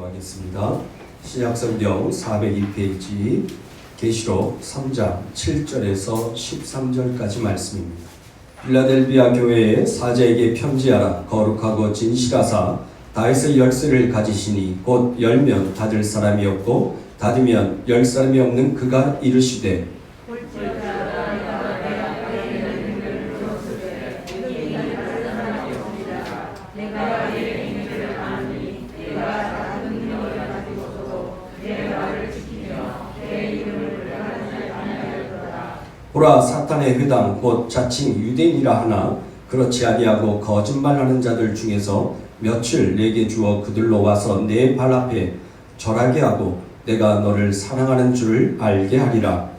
읽도록 하겠습니다. 신약성경 402페이지 계시록 3장 7절에서 13절까지 말씀입니다. 빌라델비아 교회의 사자에게 편지하라. 거룩하고 진실하사 다윗의 열쇠를 가지시니 곧 열면 닫을 사람이 없고 닫으면 열 사람이 없는 그가 이르시되 보라, 사탄의 회당 곧 자칭 유대인이라 하나 그렇지 아니하고 거짓말하는 자들 중에서 며칠 내게 주어 그들로 와서 내 발 앞에 절하게 하고 내가 너를 사랑하는 줄을 알게 하리라.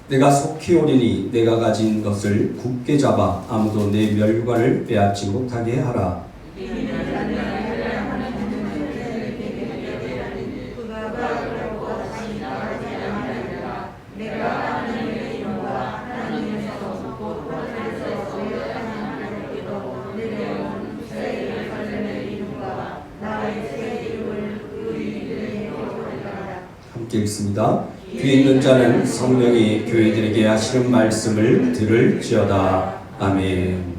내가 속히 오리니 내가 가진 것을 굳게 잡아 아무도 내 멸관을 빼앗지 못하게 하라. 함께 읽습니다. 뒤에 있는 자는 성령이 교회들에게 하시는 말씀을 들을지어다. 아멘.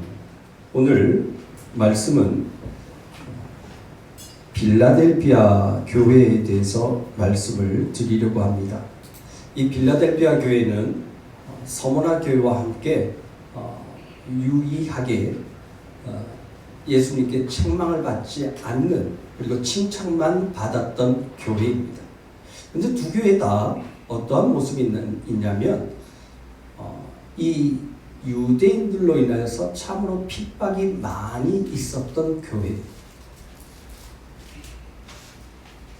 오늘 말씀은 빌라델비아 교회에 대해서 말씀을 드리려고 합니다. 이 빌라델비아 교회는 서머나 교회와 함께 유의하게 예수님께 책망을 받지 않는, 그리고 칭찬만 받았던 교회입니다. 근데 두 교회 다 어떠한 모습이 있냐면 이 유대인들로 인해서 참으로 핍박이 많이 있었던 교회.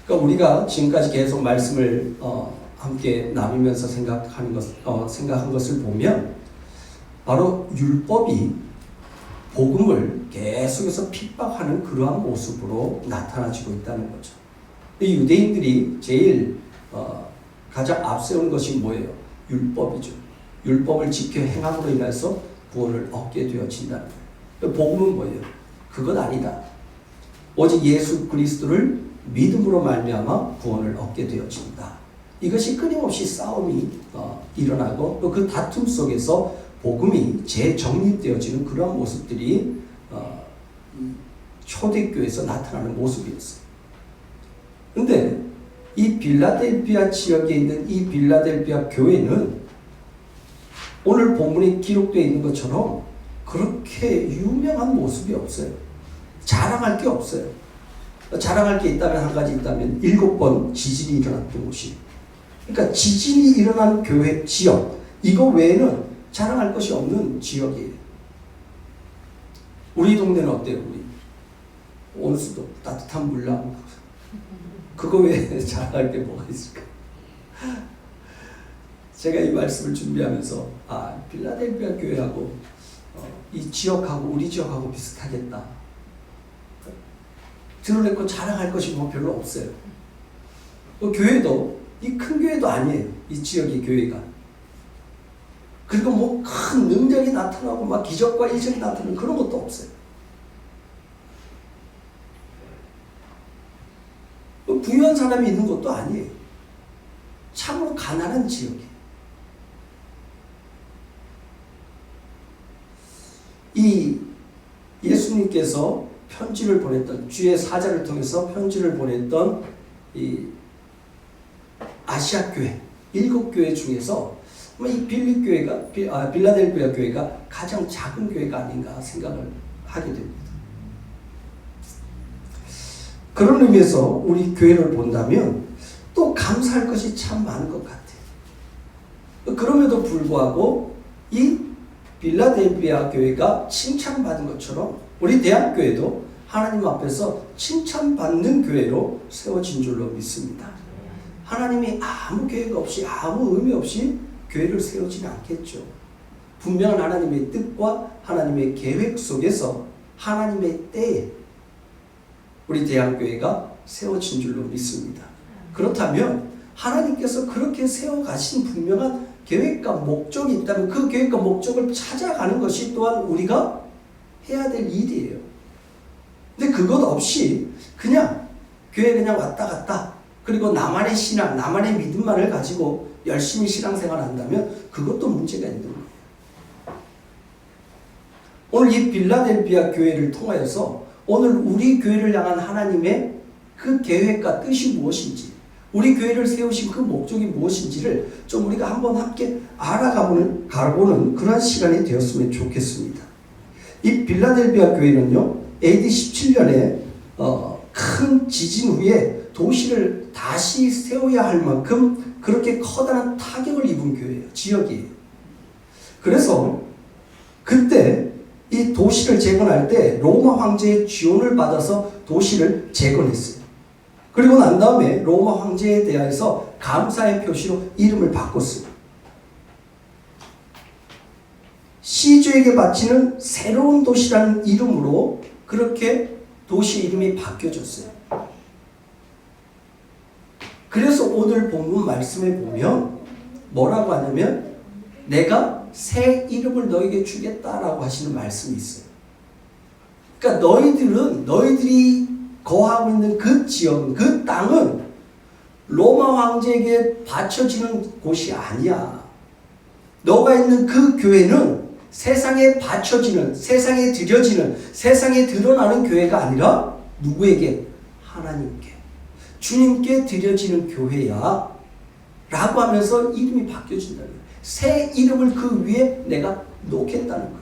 그러니까 우리가 지금까지 계속 말씀을 함께 나누면서 생각한 것을 보면 바로 율법이 복음을 계속해서 핍박하는 그러한 모습으로 나타나지고 있다는 거죠. 이 유대인들이 제일 가장 앞세운 것이 뭐예요? 율법이죠. 율법을 지켜 행함으로 인해서 구원을 얻게 되어진다는 거예요. 복음은 뭐예요? 그것 아니다. 오직 예수 그리스도를 믿음으로 말미암아 구원을 얻게 되어진다. 이것이 끊임없이 싸움이 일어나고 또 그 다툼 속에서 복음이 재정립되어지는 그러한 모습들이 초대교회에서 나타나는 모습이었어요. 그런데 이 빌라델비아 지역에 있는 이 빌라델비아 교회는 오늘 본문에 기록되어 있는 것처럼 그렇게 유명한 모습이 없어요. 자랑할 게 없어요. 자랑할 게 있다면 한 가지 있다면 7번 지진이 일어났던 곳이. 그러니까 지진이 일어난 교회 지역, 이거 외에는 자랑할 것이 없는 지역이에요. 우리 동네는 어때요? 우리 온수도 따뜻한 물 나오고 그거 외에 자랑할 게 뭐가 있을까? 제가 이 말씀을 준비하면서 빌라델비아 교회하고 이 지역하고 우리 지역하고 비슷하겠다. 드러내고 자랑할 것이 뭐 별로 없어요. 또 교회도 이 큰 교회도 아니에요. 이 지역의 교회가. 그리고 뭐 큰 능력이 나타나고 막 기적과 이적이 나타나는 그런 것도 없어요. 부유한 사람이 있는 것도 아니에요. 참으로 가난한 지역이에요. 이 예수님께서 편지를 보냈던, 주의 사자를 통해서 편지를 보냈던 이 아시아 교회 7교회 중에서 이 빌라델비아 교회가 가장 작은 교회가 아닌가 생각을 하게 됩니다. 그런 의미에서 우리 교회를 본다면 또 감사할 것이 참 많은 것 같아요. 그럼에도 불구하고 이 빌라델비아 교회가 칭찬받은 것처럼 우리 대학교회도 하나님 앞에서 칭찬받는 교회로 세워진 줄로 믿습니다. 하나님이 아무 계획 없이 아무 의미 없이 교회를 세우지는 않겠죠. 분명한 하나님의 뜻과 하나님의 계획 속에서 하나님의 때에 우리 대한교회가 세워진 줄로 믿습니다. 그렇다면 하나님께서 그렇게 세워가신 분명한 계획과 목적이 있다면 그 계획과 목적을 찾아가는 것이 또한 우리가 해야 될 일이에요. 근데 그것 없이 그냥 교회 그냥 왔다 갔다 그리고 나만의 신앙, 나만의 믿음만을 가지고 열심히 신앙생활 한다면 그것도 문제가 있는 거예요. 오늘 이 빌라델비아 교회를 통하여서 오늘 우리 교회를 향한 하나님의 그 계획과 뜻이 무엇인지, 우리 교회를 세우신 그 목적이 무엇인지를 좀 우리가 한번 함께 가보는 그런 시간이 되었으면 좋겠습니다. 이 빌라델비아 교회는요, AD 17년에 큰 지진 후에 도시를 다시 세워야 할 만큼 그렇게 커다란 타격을 입은 교회예요. 지역이에요. 그래서 그때 이 도시를 재건할 때 로마 황제의 지원을 받아서 도시를 재건했어요. 그리고 난 다음에 로마 황제에 대하여서 감사의 표시로 이름을 바꿨어요. 시주에게 바치는 새로운 도시라는 이름으로 그렇게 도시 이름이 바뀌어졌어요. 그래서 오늘 본문 말씀에 보면 뭐라고 하냐면 내가 새 이름을 너에게 주겠다라고 하시는 말씀이 있어요. 그러니까 너희들이 거하고 있는 그 지역은, 그 땅은 로마 황제에게 바쳐지는 곳이 아니야. 너가 있는 그 교회는 세상에 바쳐지는, 세상에 드려지는, 세상에 드러나는 교회가 아니라 누구에게? 하나님께, 주님께 드려지는 교회야 라고 하면서 이름이 바뀌어진다는 거예요. 새 이름을 그 위에 내가 놓겠다는 거예요.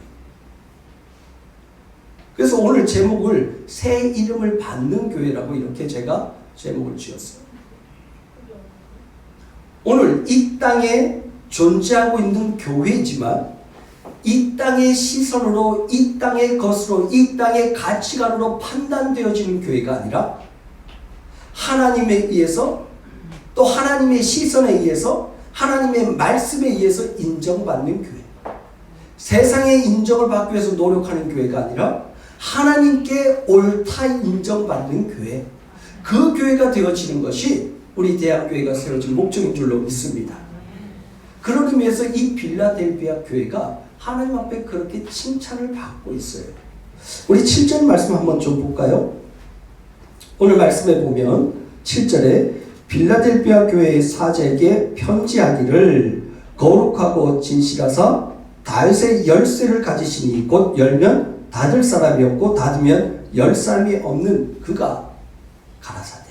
그래서 오늘 제목을 새 이름을 받는 교회라고 이렇게 제가 제목을 지었어요. 오늘 이 땅에 존재하고 있는 교회이지만 이 땅의 시선으로, 이 땅의 것으로, 이 땅의 가치관으로 판단되어지는 교회가 아니라 하나님에 의해서, 또 하나님의 시선에 의해서, 하나님의 말씀에 의해서 인정받는 교회. 세상의 인정을 받기 위해서 노력하는 교회가 아니라 하나님께 옳다 인정받는 교회. 그 교회가 되어지는 것이 우리 대학교회가 세워진 목적인 줄로 믿습니다. 그런 의미에서 이 빌라델비아 교회가 하나님 앞에 그렇게 칭찬을 받고 있어요. 우리 7절 말씀 한번 좀 볼까요? 오늘 말씀에 보면 7절에 빌라델비아 교회의 사제에게 편지하기를 거룩하고 진실하사 다윗의 열쇠를 가지시니 곧 열면 닫을 사람이 없고 닫으면 열 사람이 없는 그가 가라사대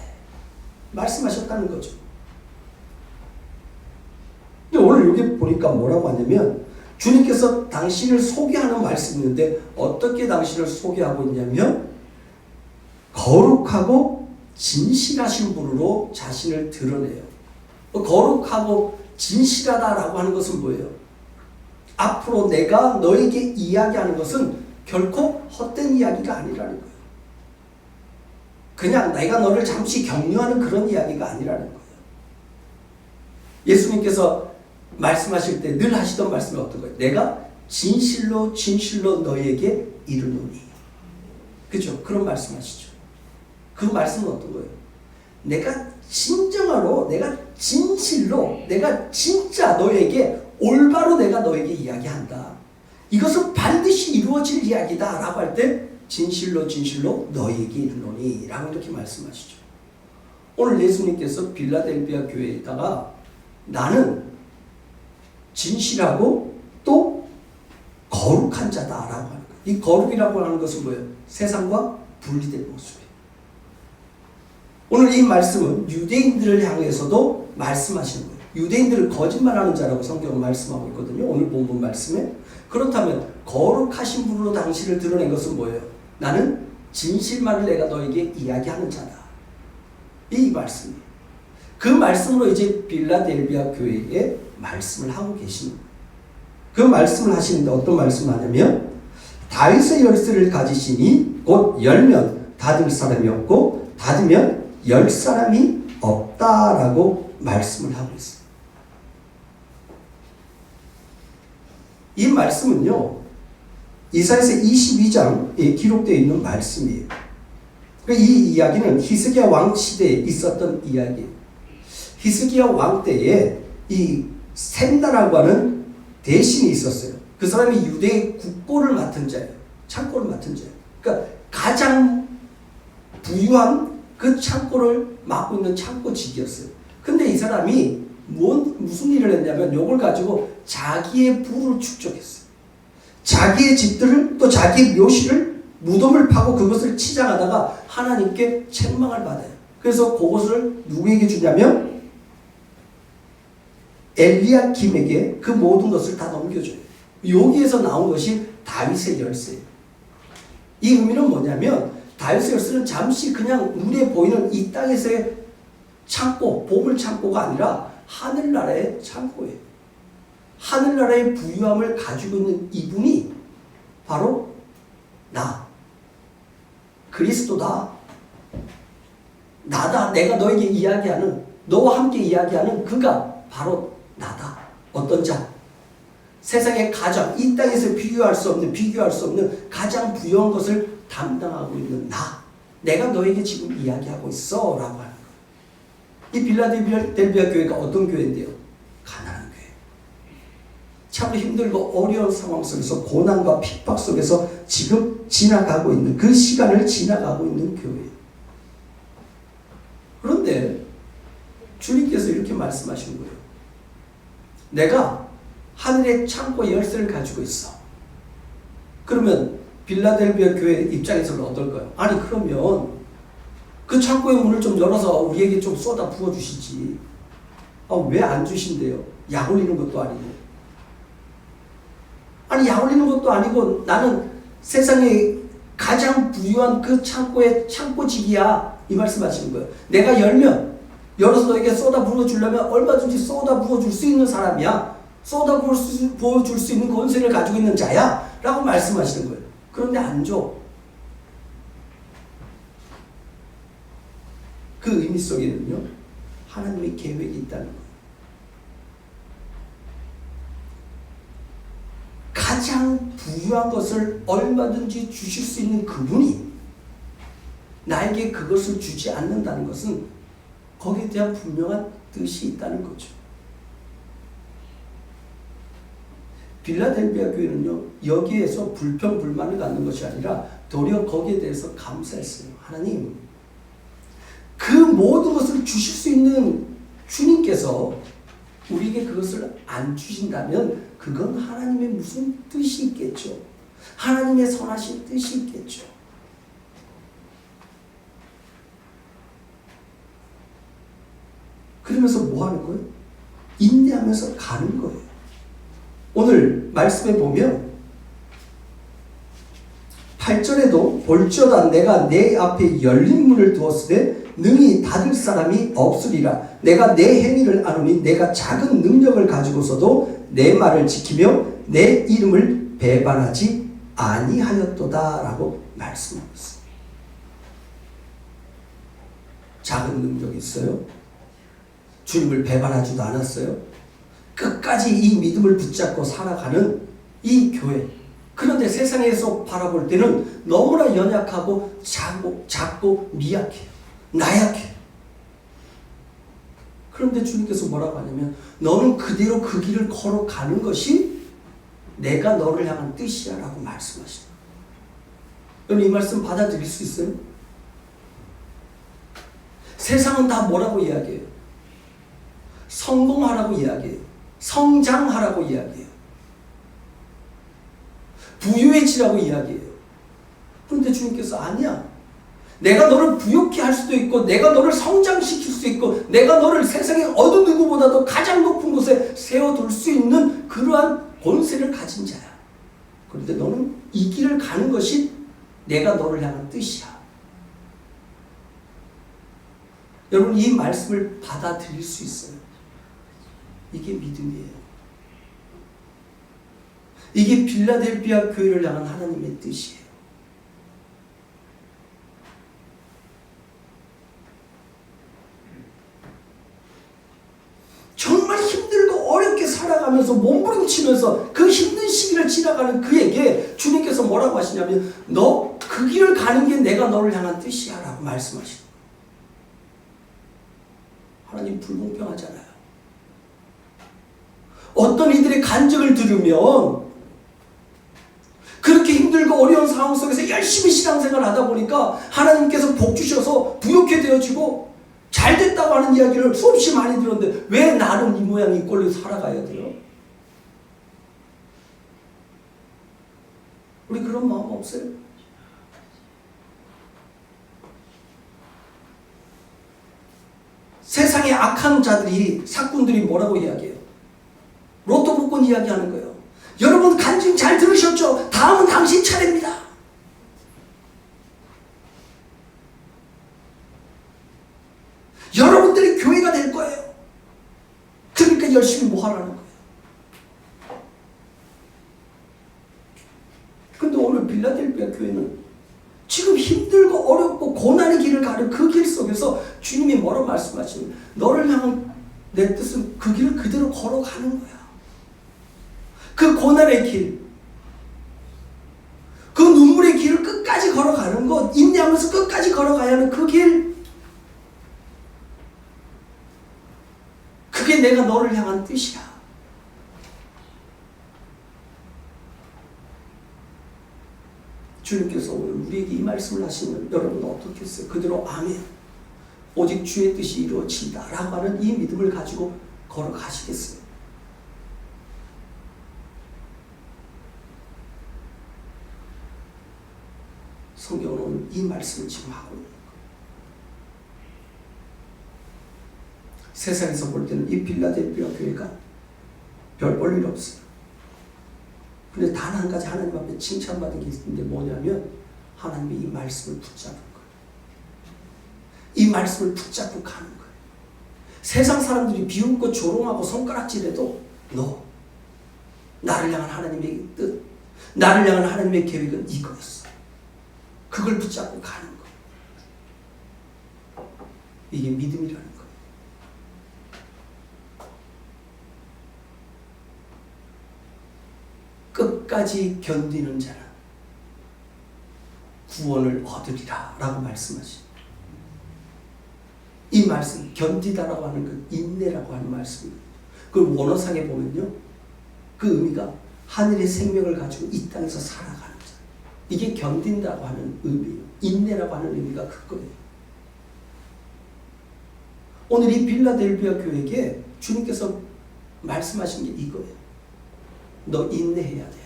말씀하셨다는 거죠. 근데 오늘 여기 보니까 뭐라고 하냐면 주님께서 당신을 소개하는 말씀이 있는데 어떻게 당신을 소개하고 있냐면 거룩하고 진실하신 분으로 자신을 드러내요. 거룩하고 진실하다라고 하는 것은 뭐예요? 앞으로 내가 너에게 이야기하는 것은 결코 헛된 이야기가 아니라는 거예요. 그냥 내가 너를 잠시 격려하는 그런 이야기가 아니라는 거예요. 예수님께서 말씀하실 때 늘 하시던 말씀이 어떤 거예요? 내가 진실로 진실로 너에게 이르노니. 그죠? 그런 말씀하시죠. 그 말씀은 어떤 거예요? 내가 진정으로, 내가 진실로, 내가 진짜 너에게 올바로 내가 너에게 이야기한다. 이것은 반드시 이루어질 이야기다 라고 할 때 진실로 진실로 너에게 이르노니 라고 이렇게 말씀하시죠. 오늘 예수님께서 빌라델비아 교회에다가 나는 진실하고 또 거룩한 자다라고 하는 거예요. 이 거룩이라고 하는 것은 뭐예요? 세상과 분리된 모습이에요. 오늘 이 말씀은 유대인들을 향해서도 말씀하시는 거예요. 유대인들을 거짓말하는 자라고 성경은 말씀하고 있거든요. 오늘 본문 말씀에. 그렇다면 거룩하신 분으로 당신을 드러낸 것은 뭐예요? 나는 진실만을 내가 너에게 이야기하는 자다. 이 말씀이에요. 그 말씀으로 이제 빌라델비아 교회에 말씀을 하고 계시는 거예요. 그 말씀을 하시는데 어떤 말씀을 하냐면 다윗의 열쇠를 가지시니 곧 열면 닫을 사람이 없고 닫으면 열 사람이 없다라고 말씀을 하고 있어요. 이 말씀은요, 이사야서 22장에 기록되어 있는 말씀이에요. 이 이야기는 히스기야 왕 시대에 있었던 이야기예요. 히스기야 왕 때에 이 셈나라고 하는 대신이 있었어요. 그 사람이 유대의 국고를 맡은 자예요. 창고를 맡은 자예요. 그러니까 가장 부유한 그 창고를 맡고 있는 창고직이었어요. 근데 이 사람이 무슨 일을 했냐면 이걸 가지고 자기의 부를 축적했어요. 자기의 집들을 또 자기의 묘실을 무덤을 파고 그것을 치장하다가 하나님께 책망을 받아요. 그래서 그것을 누구에게 주냐면 엘리야김에게 그 모든 것을 다 넘겨줘요. 여기에서 나온 것이 다윗의 열쇠예요. 이 의미는 뭐냐면 다윗의 열쇠는 잠시 그냥 눈에 보이는 이 땅에서의 창고, 보물 창고가 아니라 하늘나라의 창고예요. 하늘나라의 부유함을 가지고 있는 이분이 바로 나, 그리스도다. 나다. 내가 너에게 이야기하는, 너와 함께 이야기하는 그가 바로 나다. 어떤 자? 세상의 가장, 이 땅에서 비교할 수 없는 가장 부유한 것을 담당하고 있는 나. 내가 너에게 지금 이야기하고 있어. 라고 하는 거예요. 이 빌라델비아 교회가 어떤 교회인데요? 가난한 교회. 참 힘들고 어려운 상황 속에서 고난과 핍박 속에서 지금 지나가고 있는, 그 시간을 지나가고 있는 교회예요. 그런데 주님께서 이렇게 말씀하시는 거예요. 내가 하늘의 창고의 열쇠를 가지고 있어. 그러면 빌라델비아 교회 입장에서는 어떨까요? 아니 그러면 그 창고의 문을 좀 열어서 우리에게 좀 쏟아 부어주시지. 왜 안 주신대요? 약 올리는 것도 아니고. 아니 약 올리는 것도 아니고 나는 세상에 가장 부유한 그 창고의 창고직이야. 이 말씀하시는 거예요. 내가 열어서 너에게 쏟아 부어주려면 얼마든지 쏟아 부어줄 수 있는 사람이야. 쏟아 부어줄 수 있는 권세를 가지고 있는 자야. 라고 말씀하시는 거예요. 그런데 안 줘. 그 의미 속에는요, 하나님의 계획이 있다는 거예요. 가장 부유한 것을 얼마든지 주실 수 있는 그분이 나에게 그것을 주지 않는다는 것은 거기에 대한 분명한 뜻이 있다는 거죠. 빌라델비아 교회는요, 여기에서 불평불만을 갖는 것이 아니라 도리어 거기에 대해서 감사했어요. 하나님, 그 모든 것을 주실 수 있는 주님께서 우리에게 그것을 안 주신다면 그건 하나님의 무슨 뜻이 있겠죠. 하나님의 선하신 뜻이 있겠죠. 그러면서 뭐 하는 거예요? 인내하면서 가는 거예요. 오늘 말씀에 보면 8절에도 볼지어다 내가 내 앞에 열린 문을 두었으되 능히 닫을 사람이 없으리라. 내가 내 행위를 아노니 내가 작은 능력을 가지고서도 내 말을 지키며 내 이름을 배반하지 아니하였도다 라고 말씀하고 있습니다. 작은 능력이 있어요? 주님을 배반하지도 않았어요? 끝까지 이 믿음을 붙잡고 살아가는 이 교회. 그런데 세상에서 바라볼 때는 너무나 연약하고 작고 미약해요. 나약해요. 그런데 주님께서 뭐라고 하냐면 너는 그대로 그 길을 걸어가는 것이 내가 너를 향한 뜻이야 라고 말씀하시는 거예요. 여러분 이 말씀 받아들일 수 있어요? 세상은 다 뭐라고 이야기해요? 성공하라고 이야기해요. 성장하라고 이야기해요. 부유해지라고 이야기해요. 그런데 주님께서 아니야. 내가 너를 부욕케 할 수도 있고 내가 너를 성장시킬 수 있고 내가 너를 세상의 어느 누구보다도 가장 높은 곳에 세워둘 수 있는 그러한 권세를 가진 자야. 그런데 너는 이 길을 가는 것이 내가 너를 향한 뜻이야. 여러분 이 말씀을 받아들일 수 있어요. 이게 믿음이에요. 이게 빌라델비아 교회를 향한 하나님의 뜻이에요. 정말 힘들고 어렵게 살아가면서 몸부림치면서 그 힘든 시기를 지나가는 그에게 주님께서 뭐라고 하시냐면 너 그 길을 가는 게 내가 너를 향한 뜻이야 라고 말씀하시는 거예요. 목사님 불공평하잖아요. 어떤 이들의 간증을 들으면 그렇게 힘들고 어려운 상황 속에서 열심히 신앙생활을 하다 보니까 하나님께서 복 주셔서 부욕해 되어지고 잘 됐다고 하는 이야기를 수없이 많이 들었는데 왜 나는 이 모양 이 꼴로 살아가야 돼요? 우리 그런 마음 없어요? 세상의 악한 자들이, 사꾼들이 뭐라고 이야기해요? 로또 복권 이야기하는 거예요. 여러분 간증 잘 들으셨죠? 다음은 당신 차례입니다. 여러분들이 교회가 될 거예요. 그러니까 열심히 뭐 하라는 거예요. 근데 오늘 빌라델비아 교회는 지금 힘들고 어렵고 고난의 길을 가는 그 길 속에서 주님이 뭐라고 말씀하시면 너를 향한 내 뜻은 그 길을 그대로 걸어가는 거야. 그 고난의 길, 그 눈물의 길을 끝까지 걸어가는 것, 인내하면서 끝까지 걸어가야 하는 그 길, 그게 내가 너를 향한 뜻이야. 주님께서 오늘 우리에게 이 말씀을 하시면 여러분은 어떻겠어요? 그대로 아멘, 오직 주의 뜻이 이루어진다 라고 하는 이 믿음을 가지고 걸어가시겠어요? 성경은 오늘 이 말씀을 지금 하고 있는 거예요. 세상에서 볼 때는 이 빌라델비아 교회가 별 볼 일 없어요. 근데 단 한 가지 하나님 앞에 칭찬받은 게 있는데 뭐냐면 하나님이 이 말씀을 붙잡은 거예요. 이 말씀을 붙잡고 가는 거예요. 세상 사람들이 비웃고 조롱하고 손가락질해도 너, 나를 향한 하나님의 뜻, 나를 향한 하나님의 계획은 이거였어. 그걸 붙잡고 가는 거예요. 이게 믿음이라는 거예요. 끝까지 견디는 자는 구원을 얻으리라 라고 말씀하십니다. 이 말씀, 견디다라고 하는 그 인내라고 하는 말씀입니다. 그 원어상에 보면요, 그 의미가 하늘의 생명을 가지고 이 땅에서 살아가는 자, 이게 견딘다고 하는 의미예요. 인내라고 하는 의미가 그거예요. 오늘 이 빌라델비아 교회에게 주님께서 말씀하신 게 이거예요. 너 인내해야 돼.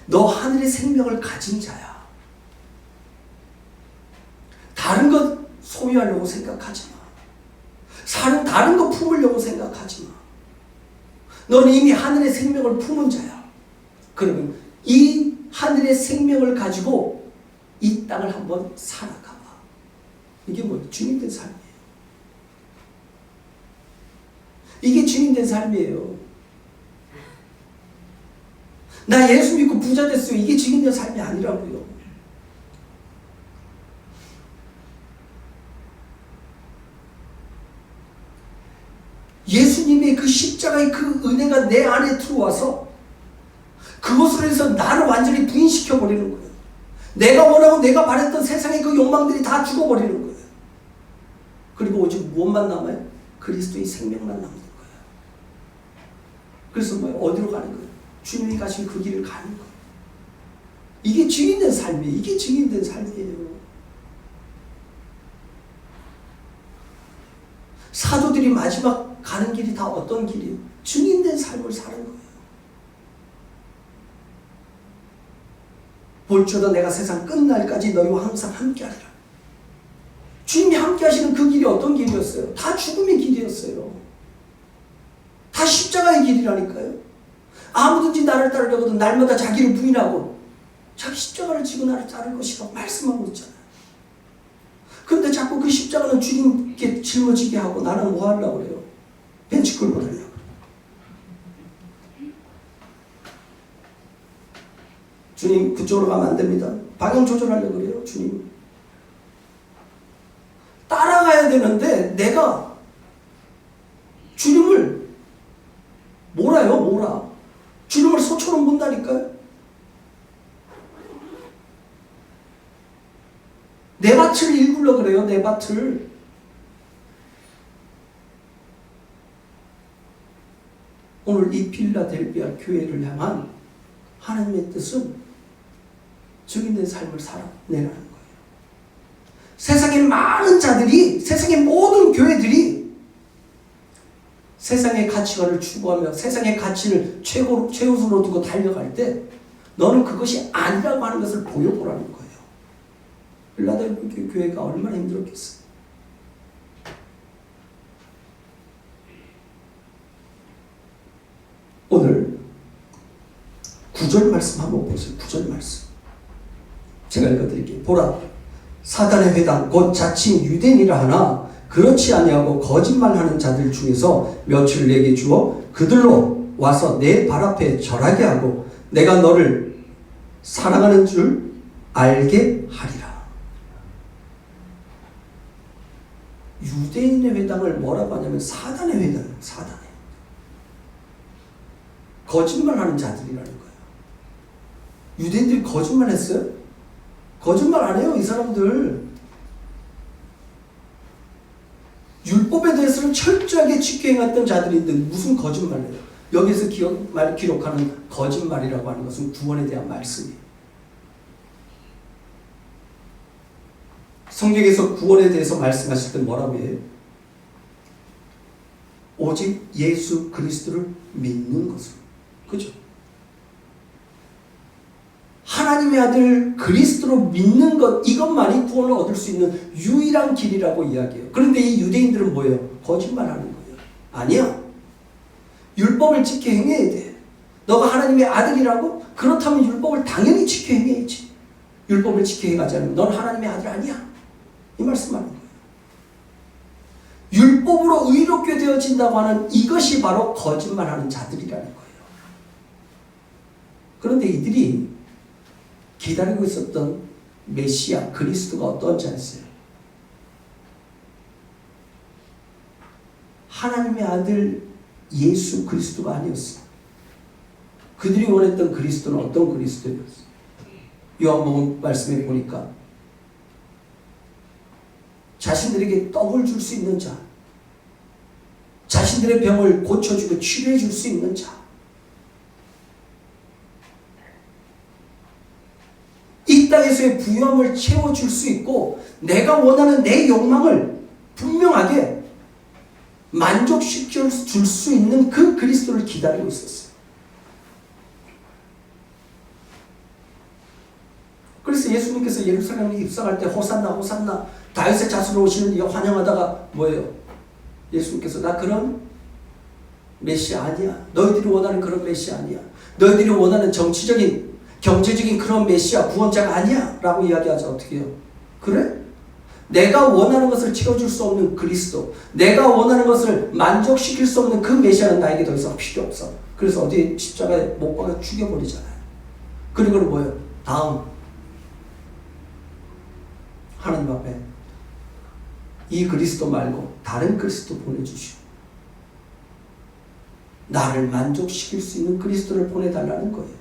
너 하늘의 생명을 가진 자야. 다른 것 소유하려고 생각하지 마. 다른 거 품으려고 생각하지 마. 너는 이미 하늘의 생명을 품은 자야. 그러면 이 하늘의 생명을 가지고 이 땅을 한번 살아가 봐. 이게 뭐예요? 주님된 삶이에요. 이게 주님된 삶이에요. 나 예수 믿고 부자 됐어요. 이게 주님된 삶이 아니라고요. 예수님의 그 십자가의 그 은혜가 내 안에 들어와서 그것으로 해서 나를 완전히 부인시켜버리는 거예요. 내가 원하고 내가 바랬던 세상의 그 욕망들이 다 죽어버리는 거예요. 그리고 오직 무엇만 남아요? 그리스도의 생명만 남는 거예요. 그래서 뭐예요? 어디로 가는 거예요? 주님이 가신 그 길을 가는 거예요. 이게 증인된 삶이에요. 이게 증인된 삶이에요. 사도들이 마지막 가는 길이 다 어떤 길이에요? 증인된 삶을 사는 거예요. 볼지어다 내가 세상 끝날까지 너희와 항상 함께하리라. 주님이 함께 하시는 그 길이 어떤 길이었어요? 다 죽음의 길이었어요. 다 십자가의 길이라니까요. 아무든지 나를 따르려거든 날마다 자기를 부인하고 자기 십자가를 지고 나를 따를 것이라고 말씀하고 있잖아요. 그런데 자꾸 그 십자가는 주님께 짊어지게 하고 나는 뭐 하려고 그래요? 벤치 끌고 다니려고. 주님 그쪽으로 가면 안 됩니다. 방향 조절하려고 그래요. 주님 따라가야 되는데 내가 주님을 몰아요. 주님을 소처럼 본다니까요. 내 밭을 일굴러 그래요. 내 밭을. 오늘 이 필라델피아 교회를 향한 하나님의 뜻은 증인된 삶을 살아내라는 거예요. 세상의 많은 자들이, 세상의 모든 교회들이 세상의 가치관을 추구하며 세상의 가치를 최우선으로 두고 달려갈 때 너는 그것이 아니라고 하는 것을 보여보라는 거예요. 필라델피아 교회가 얼마나 힘들었겠어요. 오늘 9절 말씀 한번 보세요. 9절 말씀. 제가 읽어드릴게요. 보라, 사단의 회당 곧 자칭 유대인이라 하나 그렇지 아니하고 거짓말하는 자들 중에서 몇을 내게 주어 그들로 와서 내 발 앞에 절하게 하고 내가 너를 사랑하는 줄 알게 하리라. 유대인의 회당을 뭐라고 하냐면 사단의 회당이에요. 사단의. 거짓말하는 자들이라는 거예요. 유대인들이 거짓말했어요? 거짓말 안 해요. 이 사람들. 율법에 대해서는 철저하게 지켜 행했던 자들인데 무슨 거짓말을 해요? 여기서 기록하는 거짓말이라고 하는 것은 구원에 대한 말씀이에요. 성경에서 구원에 대해서 말씀하실 때 뭐라고 해요? 오직 예수 그리스도를 믿는 것으로. 그죠? 하나님의 아들 그리스도로 믿는 것, 이것만이 구원을 얻을 수 있는 유일한 길이라고 이야기해요. 그런데 이 유대인들은 뭐예요? 거짓말하는 거예요. 아니야. 율법을 지켜 행해야 돼. 너가 하나님의 아들이라고? 그렇다면 율법을 당연히 지켜 행해야지. 율법을 지켜 행하지 않으면 넌 하나님의 아들 아니야. 이 말씀하는 거예요. 율법으로 의롭게 되어진다고 하는 이것이 바로 거짓말하는 자들이라는 거예요. 그런데 이들이 기다리고 있었던 메시아 그리스도가 어떤 자였어요? 하나님의 아들 예수 그리스도가 아니었어요. 그들이 원했던 그리스도는 어떤 그리스도였어요? 요한복음 말씀에 보니까 자신들에게 떡을 줄 수 있는 자, 자신들의 병을 고쳐주고 치료해 줄 수 있는 자, 이 땅에서의 부유함을 채워줄 수 있고 내가 원하는 내 욕망을 분명하게 만족시켜 줄 수 있는 그 그리스도를 기다리고 있었어요. 그래서 예수님께서 예루살렘에 입성할 때 호산나 호산나 다윗의 자손으로 오시는 이가 환영하다가 뭐예요? 예수님께서 나 그런 메시아 아니야. 너희들이 원하는 그런 메시아 아니야. 너희들이 원하는 정치적인 경제적인 그런 메시아 구원자가 아니야 라고 이야기하자. 어떻게 해요? 그래? 내가 원하는 것을 채워줄 수 없는 그리스도, 내가 원하는 것을 만족시킬 수 없는 그 메시아는 나에게 더 이상 필요 없어. 그래서 어디 십자가에 못 박아 죽여버리잖아요. 그리고는 뭐예요? 다음 하나님 앞에 이 그리스도 말고 다른 그리스도 보내주시오. 나를 만족시킬 수 있는 그리스도를 보내달라는 거예요.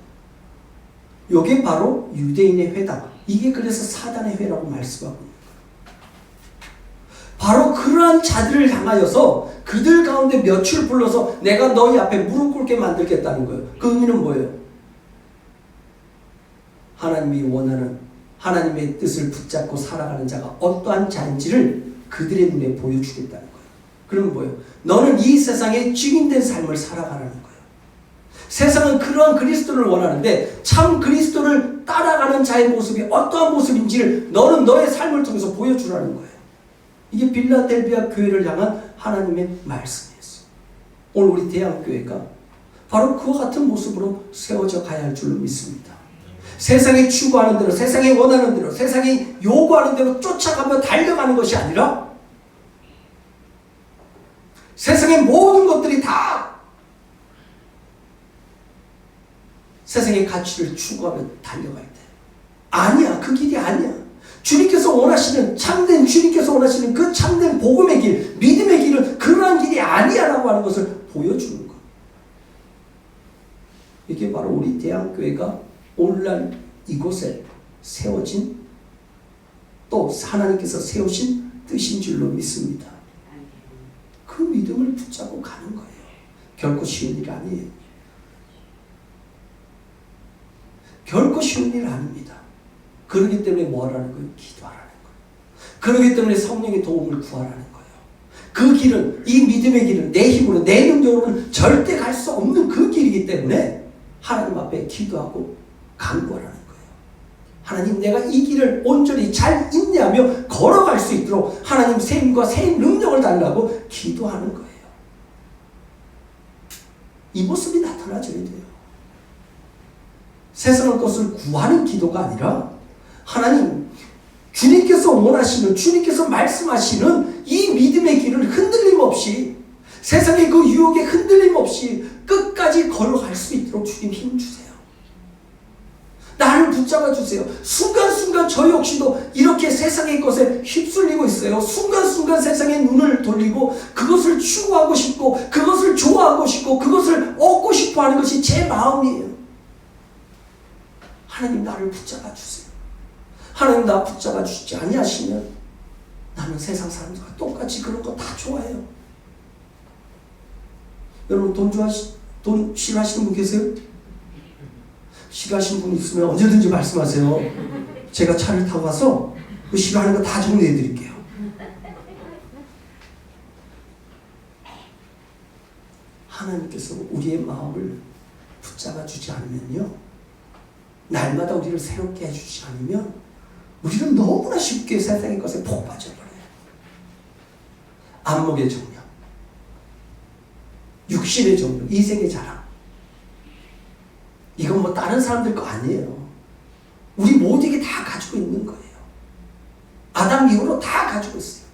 이게 바로 유대인의 회당. 이게 그래서 사단의 회라고 말씀하고 있는 거예요. 바로 그러한 자들을 향하여서 그들 가운데 몇을 불러서 내가 너희 앞에 무릎 꿇게 만들겠다는 거예요. 그 의미는 뭐예요? 하나님이 원하는 하나님의 뜻을 붙잡고 살아가는 자가 어떠한 자인지를 그들의 눈에 보여주겠다는 거예요. 그러면 뭐예요? 너는 이 세상에 증인된 삶을 살아가라는 거예요. 세상은 그러한 그리스도를 원하는데 참 그리스도를 따라가는 자의 모습이 어떠한 모습인지를 너는 너의 삶을 통해서 보여주라는 거예요. 이게 필라델피아 교회를 향한 하나님의 말씀이었어요. 오늘 우리 대한교회가 바로 그와 같은 모습으로 세워져 가야 할 줄로 믿습니다. 세상이 추구하는 대로, 세상이 원하는 대로, 세상이 요구하는 대로 쫓아가며 달려가는 것이 아니라 세상의 모든 것들이 다 세상의 가치를 추구하며 달려갈 때 아니야. 그 길이 아니야. 주님께서 원하시는 참된 주님께서 원하시는 그 참된 복음의 길, 믿음의 길은 그러한 길이 아니야 라고 하는 것을 보여주는 것. 이게 바로 우리 대한교회가 오늘날 이곳에 세워진 또 하나님께서 세우신 뜻인 줄로 믿습니다. 그 믿음을 붙잡고 가는 거예요. 결코 쉬운 일 아니에요. 결코 쉬운 일 아닙니다. 그러기 때문에 뭐 하라는 거예요? 기도하라는 거예요. 그러기 때문에 성령의 도움을 구하라는 거예요. 그 길은, 이 믿음의 길은 내 힘으로, 내 능력으로는 절대 갈 수 없는 그 길이기 때문에 하나님 앞에 기도하고 간구하라는 거예요. 하나님, 내가 이 길을 온전히 잘 인내하며 걸어갈 수 있도록 하나님 새 힘과 새 능력을 달라고 기도하는 거예요. 이 모습이 나타나줘야 돼요. 세상의 것을 구하는 기도가 아니라 하나님, 주님께서 원하시는, 주님께서 말씀하시는 이 믿음의 길을 흔들림 없이, 세상의 그 유혹에 흔들림 없이 끝까지 걸어갈 수 있도록 주님 힘 주세요. 나를 붙잡아 주세요. 순간순간 저 역시도 이렇게 세상의 것에 휩쓸리고 있어요. 순간순간 세상의 눈을 돌리고 그것을 추구하고 싶고 그것을 좋아하고 싶고 그것을 얻고 싶어 하는 것이 제 마음이에요. 하나님, 나를 붙잡아 주세요. 하나님, 나 붙잡아 주시지 아니하시면 나는 세상 사람들과 똑같이 그런 거 다 좋아해요. 여러분, 돈 싫어하시는 분 계세요? 싫어하시는 분 있으면 언제든지 말씀하세요. 제가 차를 타고 가서 그 싫어하는 거 다 정리해 드릴게요. 하나님께서 우리의 마음을 붙잡아 주지 않으면요, 날마다 우리를 새롭게 해주지 않으면 우리는 너무나 쉽게 세상의 것에 폭 빠져버려요. 안목의 정령, 육신의 정령, 이생의 자랑. 이건 뭐 다른 사람들 거 아니에요. 우리 모두에게 다 가지고 있는 거예요. 아담 이후로 다 가지고 있어요.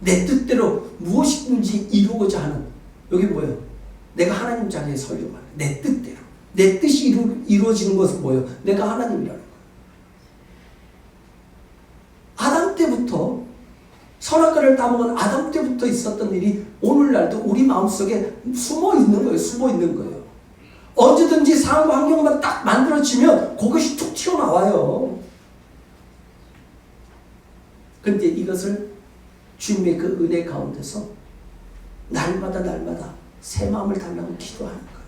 내 뜻대로 무엇이든지 이루고자 하는, 여기 뭐예요? 내가 하나님 자리에 서려고 하는, 내 뜻대로. 내 뜻이 이루어지는 것은 뭐예요? 내가 하나님이라는 거예요. 아담 때부터, 선악과를 따먹은 아담 때부터 있었던 일이 오늘날도 우리 마음속에 숨어 있는 거예요. 숨어 있는 거예요. 언제든지 상황 환경만 딱 만들어지면 그것이 툭 튀어나와요. 그런데 이것을 주님의 그 은혜 가운데서 날마다 새 마음을 달라고 기도하는 거예요.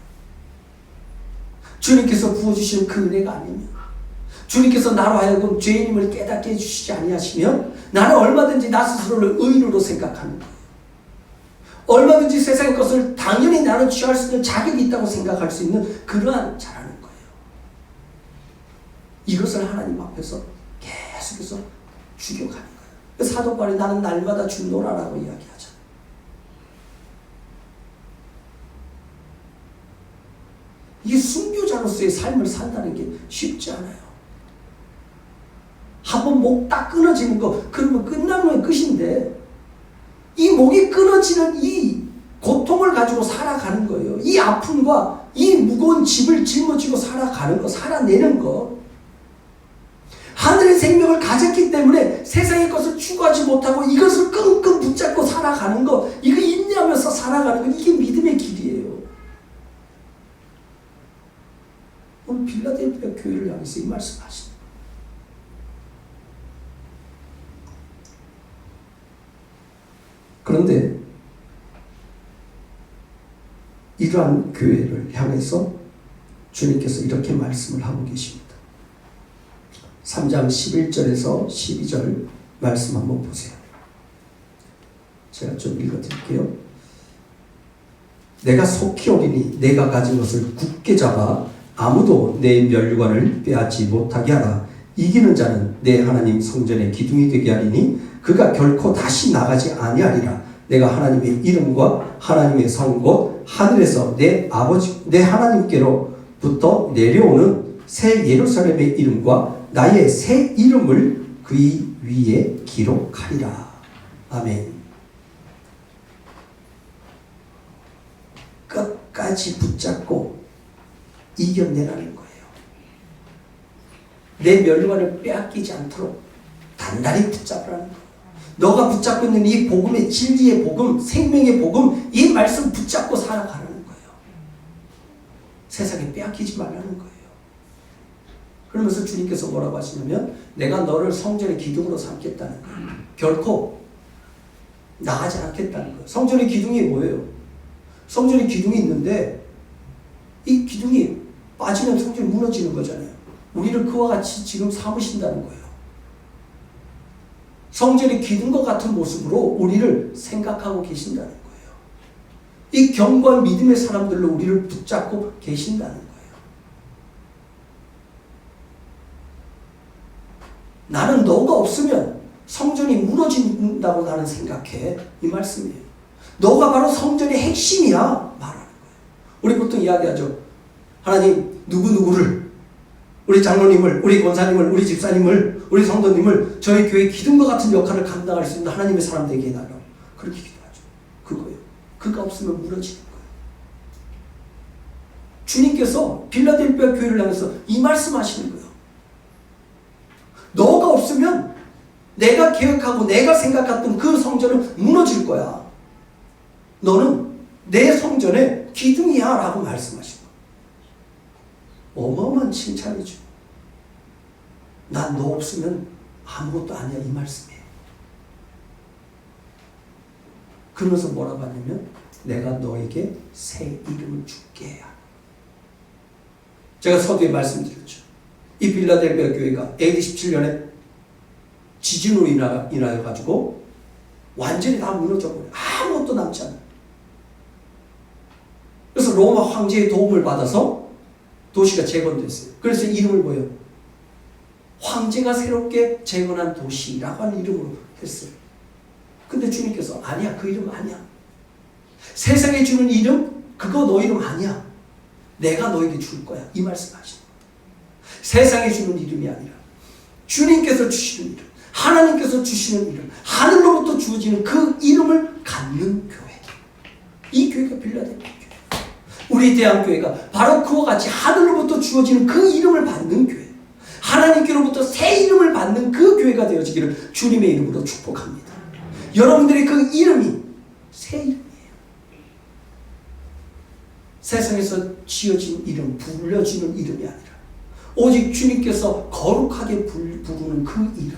주님께서 부어주시는 그 은혜가 아니면, 주님께서 나로 하여금 죄인임을 깨닫게 해주시지 아니하시면 나는 얼마든지 나 스스로를 의인으로 생각하는 거예요. 얼마든지 세상의 것을 당연히 나는 취할 수 있는 자격이 있다고 생각할 수 있는 그러한 자라는 거예요. 이것을 하나님 앞에서 계속해서 죽여가는 거예요. 사도 바울이 나는 날마다 죽노라라고 이야기하잖아요. 이게 순교자로서의 삶을 산다는 게 쉽지 않아요. 한번 목 딱 끊어지는 거, 그러면 끝나면 끝인데, 이 목이 끊어지는 이 고통을 가지고 살아가는 거예요. 이 아픔과 이 무거운 짐을 짊어지고 살아가는 거, 살아내는 거. 하늘의 생명을 가졌기 때문에 세상의 것을 추구하지 못하고 이것을 끙끙 붙잡고 살아가는 거, 이거 인내하면서 살아가는 거, 이게 믿음의 길이에요. 오늘 빌라델피아 교회를 향해서 이 말씀 하십니다. 그런데 이러한 교회를 향해서 주님께서 이렇게 말씀을 하고 계십니다. 3장 11절에서 12절 말씀 한번 보세요. 제가 좀 읽어드릴게요. 내가 속히 오리니 내가 가진 것을 굳게 잡아 아무도 내 면류관을 빼앗지 못하게 하라. 이기는 자는 내 하나님 성전의 기둥이 되게 하리니 그가 결코 다시 나가지 아니하리라. 내가 하나님의 이름과 하나님의 성 곧 하늘에서 내 아버지 내 하나님께로부터 내려오는 새 예루살렘의 이름과 나의 새 이름을 그의 위에 기록하리라. 아멘. 끝까지 붙잡고 이겨내라는 거예요. 내 면류관을 빼앗기지 않도록 단단히 붙잡으라는 거예요. 너가 붙잡고 있는 이 복음의 진리의 복음, 생명의 복음, 이 말씀 붙잡고 살아가라는 거예요. 세상에 빼앗기지 말라는 거예요. 그러면서 주님께서 뭐라고 하시냐면 내가 너를 성전의 기둥으로 삼겠다는 거예요. 결코 나가지 않겠다는 거예요. 성전의 기둥이 뭐예요? 성전의 기둥이 있는데 이 기둥이 빠지면 성전이 무너지는 거잖아요. 우리를 그와 같이 지금 삼으신다는 거예요. 성전의 기둥과 같은 모습으로 우리를 생각하고 계신다는 거예요. 이 견고한 믿음의 사람들로 우리를 붙잡고 계신다는 거예요. 나는 너가 없으면 성전이 무너진다고 나는 생각해. 이 말씀이에요. 너가 바로 성전의 핵심이야 말하는 거예요. 우리 보통 이야기하죠. 하나님 누구누구를, 우리 장로님을, 우리 권사님을, 우리 집사님을, 우리 성도님을 저희 교회 기둥과 같은 역할을 감당할 수 있는 하나님의 사람 되게 해달라고 그렇게 기도하죠. 그거예요. 그가 없으면 무너지는 거예요. 주님께서 빌라델피아 교회를 향해서 이 말씀하시는 거예요. 너가 없으면 내가 계획하고 내가 생각했던 그 성전은 무너질 거야. 너는 내 성전의 기둥이야 라고 말씀하신 거예요. 어마어마한 칭찬이죠. 난 너 없으면 아무것도 아니야 이 말씀이에요. 그러면서 뭐라고 하냐면 내가 너에게 새 이름을 줄게 해야. 제가 서두에 말씀드렸죠. 이 빌라델피아 교회가 AD 17년에 지진으로 인하여 가지고 완전히 다 무너져 버려요. 아무것도 남지 않아요. 그래서 로마 황제의 도움을 받아서 도시가 재건됐어요. 그래서 이름을 뭐예요? 황제가 새롭게 재건한 도시라고 하는 이름으로 했어요. 근데 주님께서 아니야, 그 이름 아니야. 세상에 주는 이름 그거 너 이름 아니야. 내가 너에게 줄 거야. 이 말씀하시는 거예요. 세상에 주는 이름이 아니라 주님께서 주시는 이름, 하나님께서 주시는 이름, 하늘로부터 주어지는 그 이름을 갖는 교회. 이 교회가 빌라델피아 교회. 우리 대한교회가 바로 그와 같이 하늘로부터 주어지는 그 이름을 받는 교회, 하나님께로부터 새 이름을 받는 그 교회가 되어지기를 주님의 이름으로 축복합니다. 여러분들의 그 이름이 새 이름이에요. 세상에서 지어진 이름, 불려지는 이름이 아니라 오직 주님께서 거룩하게 부르는 그 이름,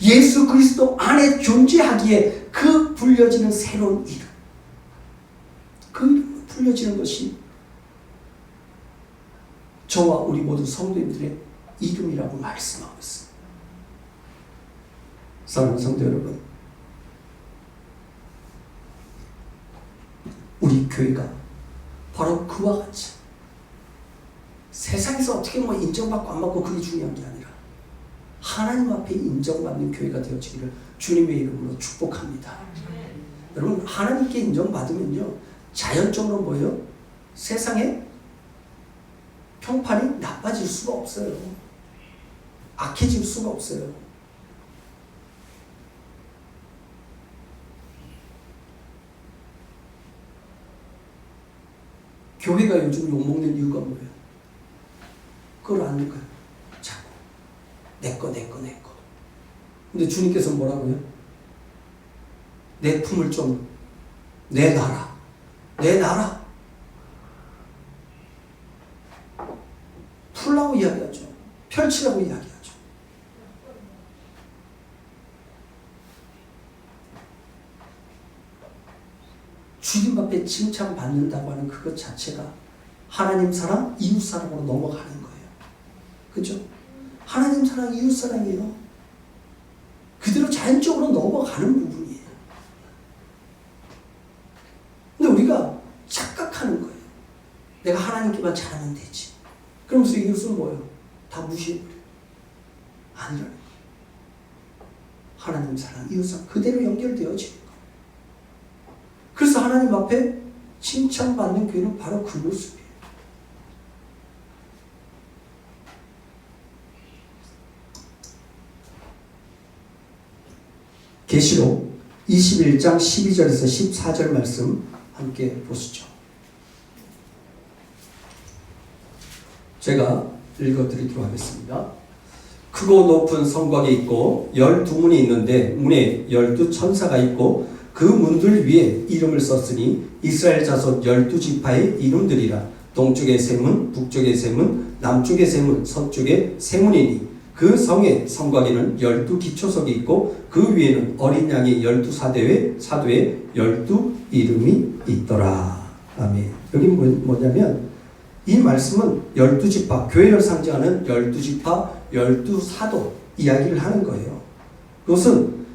예수 그리스도 안에 존재하기에 그 불려지는 새로운 이름, 그 이름으로 불려지는 것이 저와 우리 모든 성도님들의 이름이라고 말씀하고 있습니다. 사랑하는 성도 여러분, 우리 교회가 바로 그와 같이 세상에서 어떻게 뭐 인정받고 안 받고 그게 중요한 게 아니라 하나님 앞에 인정받는 교회가 되어지기를 주님의 이름으로 축복합니다. 여러분, 하나님께 인정받으면요 자연적으로 뭐예요? 세상에 평판이 나빠질 수가 없어요. 악해질 수가 없어요. 교회가 요즘 욕먹는 이유가 뭐예요? 그걸 아는 거예요. 자꾸 내꺼. 근데 주님께서 뭐라고요? 내 품을 좀 내놔라. 풀라고 이야기하죠. 펼치라고 이야기하죠. 주님 앞에 칭찬받는다고 하는 그것 자체가 하나님 사랑, 이웃 사랑으로 넘어가는 거예요. 그죠? 하나님 사랑, 이웃 사랑이에요. 그대로 자연적으로 넘어가는 부분이에요. 근데 우리가 착각하는 거예요. 내가 하나님께만 잘하면 되지. 그러면서 이웃은 뭐예요? 다 무시해버려요. 아니라는 거예요. 하나님 사랑, 이웃 사랑 그대로 연결되어지는 거예요. 그래서 하나님 앞에 칭찬받는 교회는 바로 그 모습이에요. 계시록 21장 12절에서 14절 말씀 함께 보시죠. 제가 읽어드리도록 하겠습니다. 크고 높은 성곽이 있고 12문이 있는데 문에 12천사가 있고 그 문들 위에 이름을 썼으니 이스라엘 자손 12지파의 이름들이라. 동쪽의 세 문, 북쪽의 세 문, 남쪽의 세문, 서쪽의 세문이니 그 성에 성곽에는 12기초석이 있고 그 위에는 어린 양의 12사도의 12 이름이 있더라. 아멘. 여기 뭐냐면 이 말씀은 12지파, 교회를 상징하는 12지파, 12사도 이야기를 하는 거예요. 그것은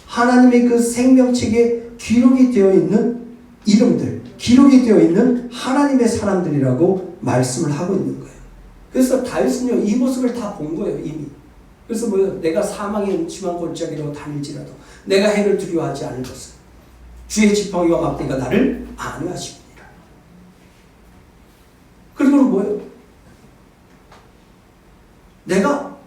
하나님의 그 생명책에 기록이 되어 있는 이름들, 기록이 되어 있는 하나님의 사람들이라고 말씀을 하고 있는 거예요. 그래서 다윗은요, 이 모습을 다 본 거예요, 이미. 그래서 뭐예요? 내가 사망의 음침한 골짜기로 다닐지라도 내가 해를 두려워하지 않을 것은 주의 지팡이와 막대가 나를 안위하시니라. 그리고는 뭐예요? 내가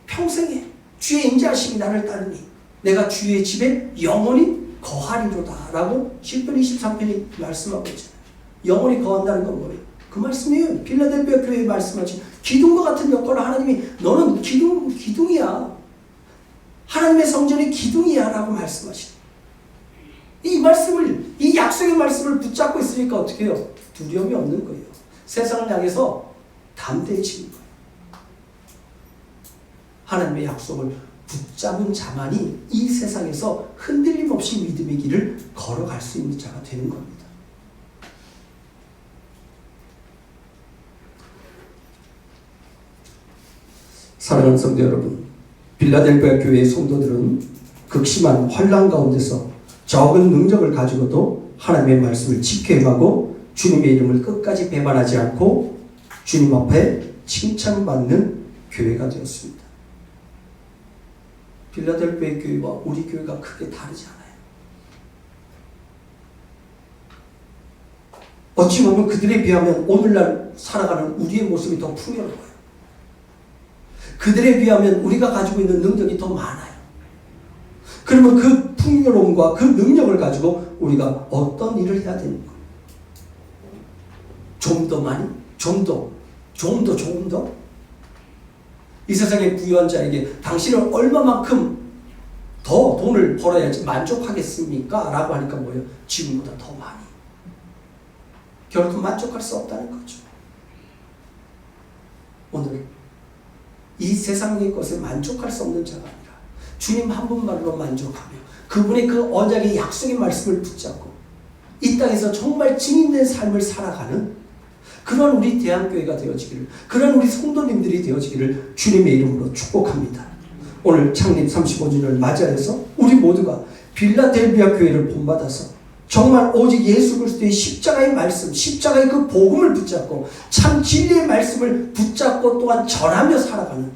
평생에 주의 인자하심이 나를 따르니 내가 주의 집에 영원히 거하리로다 라고 시편 23편이 말씀하고 있잖아요. 영원히 거한다는 건 뭐예요? 그 말씀이에요. 필라델피아 교회에 말씀하신 기둥과 같은 역할을 하나님이 너는 기둥이야. 하나님의 성전이 기둥이야 라고 말씀하시는 이 말씀을, 이 약속의 말씀을 붙잡고 있으니까 어떻게 해요? 두려움이 없는 거예요. 세상을 향해서 담대해지는 거예요. 하나님의 약속을 붙잡은 자만이 이 세상에서 흔들림 없이 믿음의 길을 걸어갈 수 있는 자가 되는 겁니다. 사랑하는 성도 여러분, 빌라델피아 교회의 성도들은 극심한 환난 가운데서 적은 능력을 가지고도 하나님의 말씀을 지켜가고 주님의 이름을 끝까지 배반하지 않고 주님 앞에 칭찬받는 교회가 되었습니다. 빌라델피아 교회와 우리 교회가 크게 다르지 않아요. 어찌 보면 그들에 비하면 오늘날 살아가는 우리의 모습이 더 풍요로워요. 그들에 비하면 우리가 가지고 있는 능력이 더 많아요. 그러면 그 풍요로움과 그 능력을 가지고 우리가 어떤 일을 해야 되는 거예요? 좀 더 많이? 좀 더? 이 세상의 부유한 자에게 당신은 얼마만큼 더 돈을 벌어야지 만족하겠습니까? 라고 하니까 뭐예요? 지금보다 더 많이. 결코 만족할 수 없다는 거죠. 오늘 이 세상의 것에 만족할 수 없는 자가 아니라 주님 한 분만으로 만족하며 그분의 그 언약의 약속의 말씀을 붙잡고 이 땅에서 정말 증인된 삶을 살아가는 그런 우리 대한교회가 되어지기를, 그런 우리 성도님들이 되어지기를 주님의 이름으로 축복합니다. 오늘 창립 35주년을 맞이해서 우리 모두가 빌라델피아 교회를 본받아서 정말 오직 예수 그리스도의 십자가의 말씀, 십자가의 그 복음을 붙잡고 참 진리의 말씀을 붙잡고 또한 전하며 살아가는,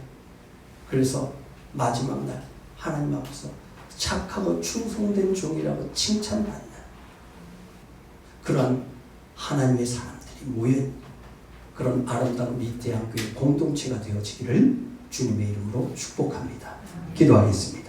그래서 마지막 날 하나님 앞에서 착하고 충성된 종이라고 칭찬받는 그런 하나님의 사람들이 모인 그런 아름다운 이 대한교회 공동체가 되어지기를 주님의 이름으로 축복합니다. 기도하겠습니다.